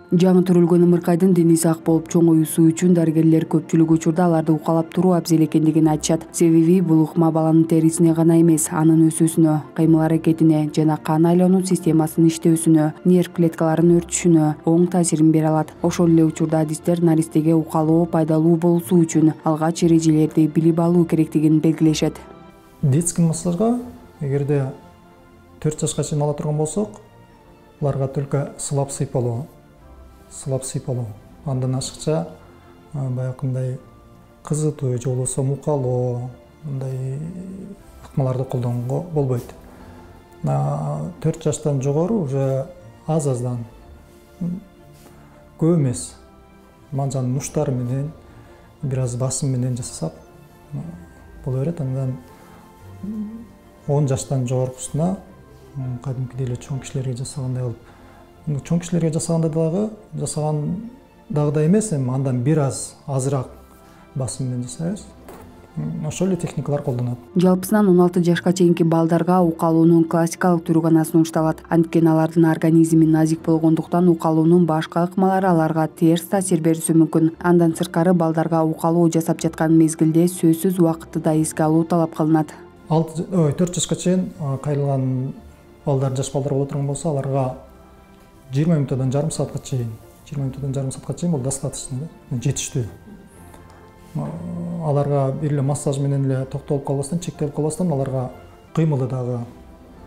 Жаңы төрөлгөн ымыркайдын дени сак болуп чоңоюусу үчүн дарыгерлер көпчүлүк учурда аларды укалап туруу абзел экендигин айтышат. Себеби бул ыкма баланын терисине гана эмес, анын өсүүсүнө, кыймыл аракетине жана кан айлануу системасынын иштөөсүнө, нерв клеткаларынын өрчүшүнө оң таасирин бере алат. Ошол эле учурда адистер наристеге укалоо пайдалуу болуусу үчүн алгач эрежелерди билип алуу керектигин белгилешет. Детский массажга эгерде 4 жашка чейин ала турган болсок, аларга только сылап сыйпалоо, андан ашыкча баягындай кызытуу же болбосо мукалоо мындай ыкмаларды колдонууга болбойт. 4 жаштан жогору уже аз-аздан көп эмес манжанын уштары менен бир аз басым менен жасасак боло берет. Андан 10 жаштан жогорусуна кадимкидей эле чоң кишилерге жасагандай болуп, чоң кишилерге жасагандагыдай эмес, эми андан бир аз азыраак басым менен жасайбыз. Ошол эле техникалар колдонулат. Жалпысынан 16 жашка чейинки балдарга укалуунун классикалык түрү гана сунушталат. Анткени алардын организми назик болгондуктан укалуунун башка ыкмалары аларга терс таасир бериши мүмкүн. Андан сырткары балдарга укалуу жасап жаткан мезгилде сөзсүз убакытты да эске алуу талап кылынат. 4 жашка чейин кайрылган балдар, жаш балдар боло турган болсо, аларга 20 минуттан жарым саатка чейин бул достаточно, жетиштүү. Аларга бир эле массаж менен эле токтолуп калбастан, чектелип калбастан, аларга кыймылды дагы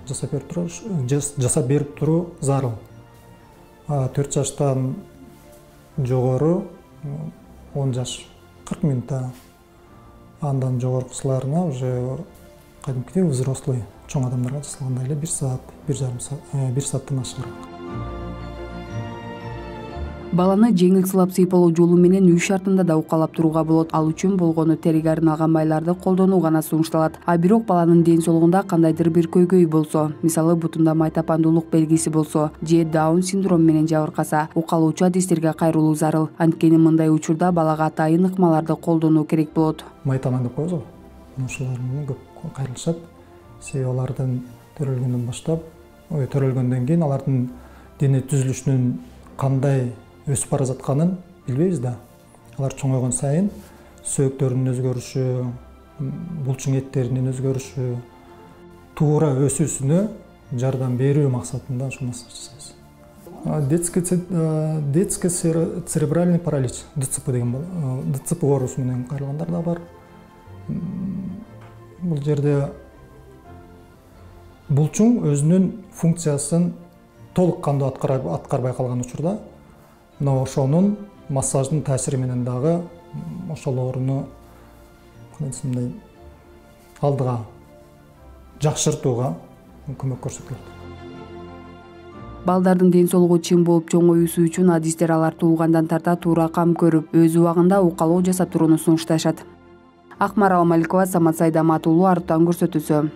жасап берип туруу зарыл. 4 жаштан жогору 10 жаш 40 минутта, андан жогорусуларына уже кадимкидей взрослый чоң адамдарга жасалгандай эле 1 саат, 1 сааттан ашыгыраак. Баланы жеңил сылап сыйпалоо жолу менен үй шартында да укалап турууга болот. Ал үчүн болгону териге арналган майларды колдонуу гана сунушталат. А бирок баланын ден соолугунда кандайдыр бир көйгөй болсо, мисалы бутунда май тапандуулук белгиси болсо же Даун синдрому менен жабыркаса, укалоочу адистерге кайрылуу зарыл. Анткени мындай учурда балага атайын ыкмаларды колдонуу керек болот. Май таман деп коебуз го. Ошолор менен көп кайрылышат. Себеби алардын төрөлгөндөн кийин алардын дене түзүлүшүнүн кандай өсүп бара жатканын билбейбиз да. Алар чоңойгон сайын сөөктөрүнүн өзгөрүшү, булчуң эттеринин өзгөрүшү, туура өсүүсүнө жардам берүү максатында ошол массаж жасайбыз. Детский церебральный паралич, ДЦП деген ДЦП оорусу менен кайрылгандар да бар. Бул жерде булчуң өзүнүн функциясын толук кандуу аткарбай калган учурда, мына ошонун массаждын таасири менен дагы ошол ооруну алдыга жакшыртууга көмөк көрсөтүлөт. Балдардын ден соолугу чың болуп чоңоюусу үчүн адистер алар туулгандан тарта туура кам көрүп, өз убагында укалоо жасап турууну сунушташат. Акмарал Маликова, Самат Сайдамат уулу, Арутан көрсөтүүсү.